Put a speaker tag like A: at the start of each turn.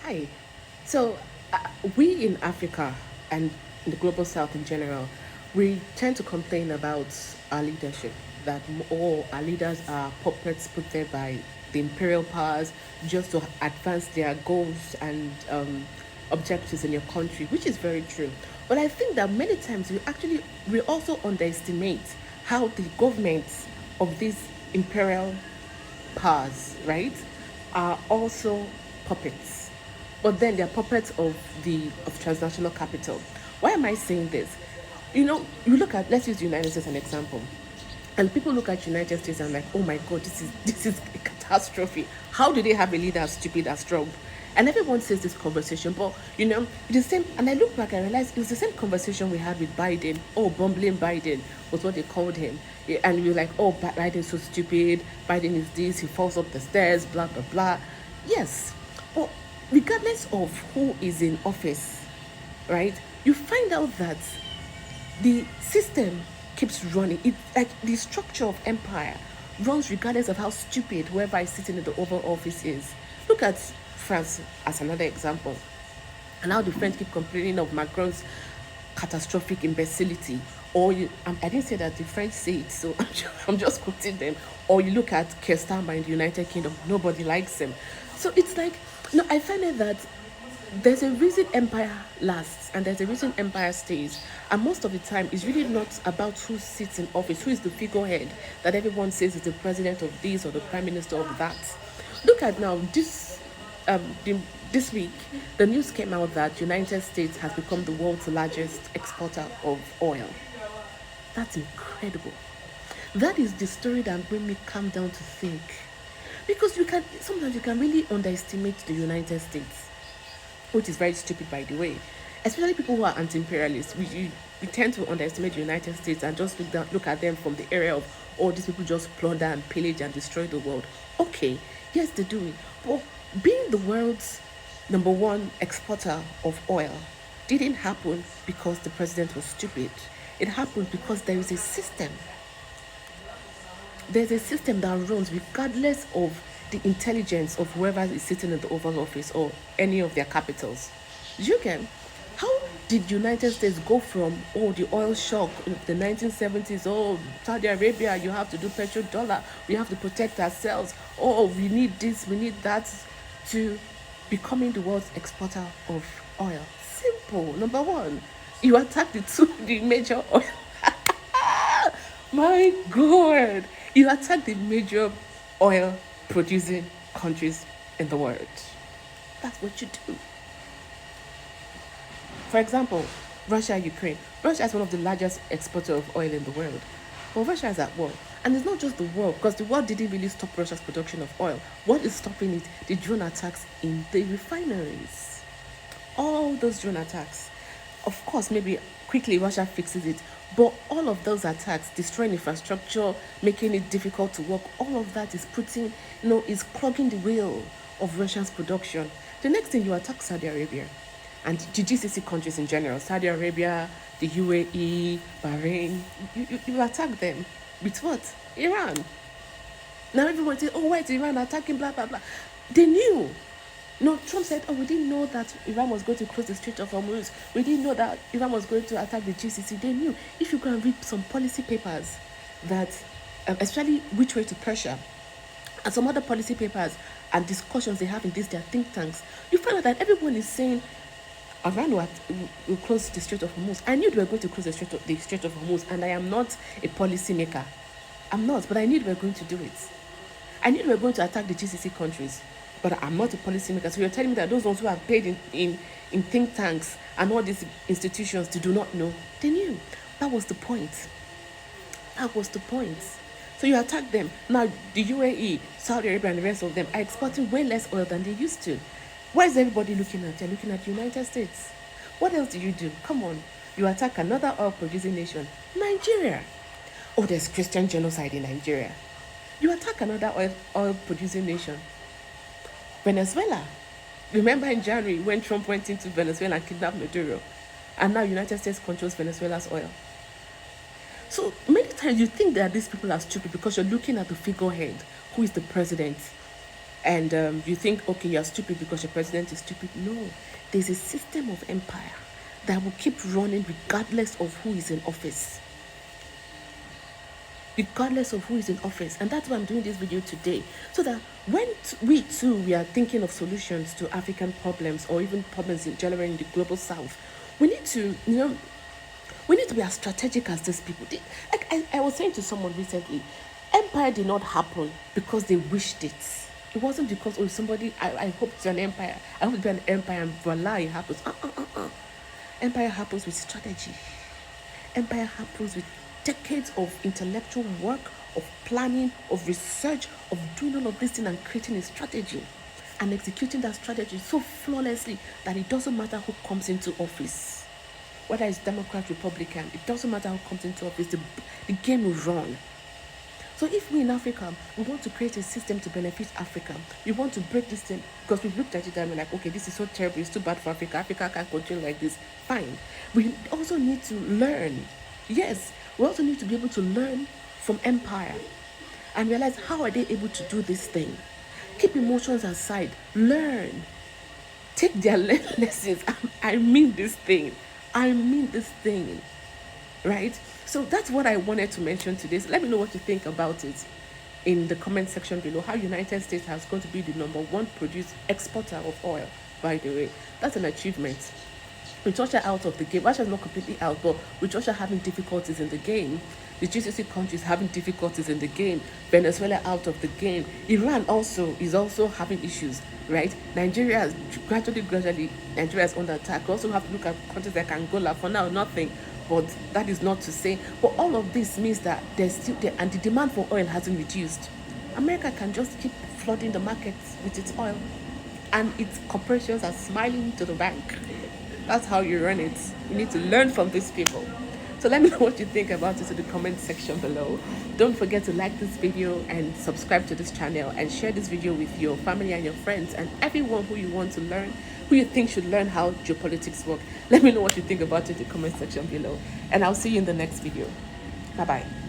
A: Hi. So, we in Africa and in the global south in general, we tend to complain about our leadership, that all our leaders are puppets put there by the imperial powers just to advance their goals and objectives in your country, which is very true. But I think that many times we also underestimate how the governments of these imperial powers, right, are also puppets. But then they're puppets of transnational capital. Why am I saying this? You look at, let's use the United States as an example. And people look at United States and like, oh my God, this is a catastrophe. How do they have a leader as stupid as Trump? And everyone says this conversation, but it's the same. And I look back, I realize it was the same conversation we had with Biden. Oh, bumbling Biden was what they called him. Yeah, and we were like, oh, Biden's so stupid. Biden is this. He falls up the stairs. Blah blah blah. Yes, but regardless of who is in office, right? You find out that the system keeps running. It like the structure of empire runs regardless of how stupid whoever is sitting in the Oval Office is. Look at France as another example, and how the French keep complaining of Macron's catastrophic imbecility. Or I didn't say that the French say it, so I'm just quoting them. Or you look at Keir Starmer in the United Kingdom, nobody likes him. So it's like, no, I find it that there's a reason empire lasts and there's a reason empire stays. And most of the time, it's really not about who sits in office, who is the figurehead that everyone says is the president of this or the prime minister of that. Look at now, this week, the news came out that United States has become the world's largest exporter of oil. That's incredible. That is the story that made me calm down to think. Because sometimes you can really underestimate the United States, which is very stupid, by the way. Especially people who are anti-imperialists, we tend to underestimate the United States and just look at them from the area of, oh, these people just plunder and pillage and destroy the world. Okay, yes, they do it, but being the world's number one exporter of oil didn't happen because the president was stupid. It happened because there is a system. There's a system that runs regardless of the intelligence of whoever is sitting in the Oval Office or any of their capitals. You can. How did United States go from, oh, the oil shock of the 1970s, oh, Saudi Arabia, you have to do petrodollar, we have to protect ourselves, oh, we need this, we need that, to becoming the world's exporter of oil? Simple. Number one, you attack the major oil. My God, you attack the major oil producing countries in the world. That's what you do. For example, Russia, Ukraine. Russia is one of the largest exporters of oil in the world. But Russia is at war. And it's not just the war, because the war didn't really stop Russia's production of oil. What is stopping it? The drone attacks in the refineries. All those drone attacks. Of course, maybe quickly Russia fixes it, but all of those attacks, destroying infrastructure, making it difficult to work, all of that is is clogging the wheel of Russia's production. The next thing, you attack Saudi Arabia and the GCC countries in general, Saudi Arabia, the UAE, Bahrain. You attack them with what? Iran. Now everyone says, oh, why is Iran attacking, blah, blah, blah. They knew. No, Trump said, oh, we didn't know that Iran was going to close the Strait of Hormuz. We didn't know that Iran was going to attack the GCC. They knew. If you can read some policy papers that, especially which way to Persia, and some other policy papers and discussions they have in their think tanks, you find out that everyone is saying Iran will close the Strait of Hormuz. I knew they were going to close the Strait of Hormuz, and I am not a policy maker. I'm not, but I knew they were going to do it. I knew they were going to attack the GCC countries, but I'm not a policymaker. So you're telling me that those ones who have paid in think tanks and all these institutions, they do not know? They knew. That was the point. That was the point. So you attack them. Now, the UAE, Saudi Arabia, and the rest of them are exporting way less oil than they used to. Where is everybody looking at? They're looking at the United States. What else do you do? Come on. You attack another oil-producing nation, Nigeria. Oh, there's Christian genocide in Nigeria. You attack another oil-producing nation, Venezuela. Remember in January when Trump went into Venezuela and kidnapped Maduro, and now United States controls Venezuela's oil. So many times you think that these people are stupid because you're looking at the figurehead, who is the president. And you think, okay, you're stupid because your president is stupid. No, there's a system of empire that will keep running regardless of who is in office. Regardless of who is in office. And that's why I'm doing this video today. So that when we too, we are thinking of solutions to African problems or even problems in general in the global south, we need to, we need to be as strategic as these people. Like I was saying to someone recently, empire did not happen because they wished it. It wasn't because, oh, somebody, I hope to be an empire. I hope to be an empire and voila, it happens. Empire happens with strategy. Empire happens with decades of intellectual work, of planning, of research, of doing all of this thing and creating a strategy and executing that strategy so flawlessly that it doesn't matter who comes into office. Whether it's Democrat, Republican, it doesn't matter who comes into office, the game will run. So if we in Africa, we want to create a system to benefit Africa, we want to break this thing, because we've looked at it and we're like, okay, this is so terrible, it's too bad for Africa, Africa can't continue like this, fine. We also need to learn. Yes, we also need to be able to learn from empire and realize, how are they able to do this thing? Keep emotions aside, learn. Take their lessons. I mean this thing. I mean this thing. Right? So that's what I wanted to mention today. So let me know what you think about it in the comment section below. How United States has going to be the #1 exporter of oil, by the way. That's an achievement. With Russia out of the game, Russia is not completely out, but with Russia having difficulties in the game, the GCC countries having difficulties in the game, Venezuela out of the game, Iran also is also having issues, right? Nigeria is gradually, Nigeria is under attack. We also have to look at countries like Angola. For now, nothing, but that is not to say. But all of this means that there's still there, and the demand for oil hasn't reduced. America can just keep flooding the markets with its oil, and its corporations are smiling to the bank. That's how you run it. You need to learn from these people. So let me know what you think about it in the comment section below. Don't forget to like this video and subscribe to this channel, and share this video with your family and your friends and everyone who you want to learn, who you think should learn how geopolitics work. Let me know what you think about it in the comment section below, and I'll see you in the next video. Bye bye.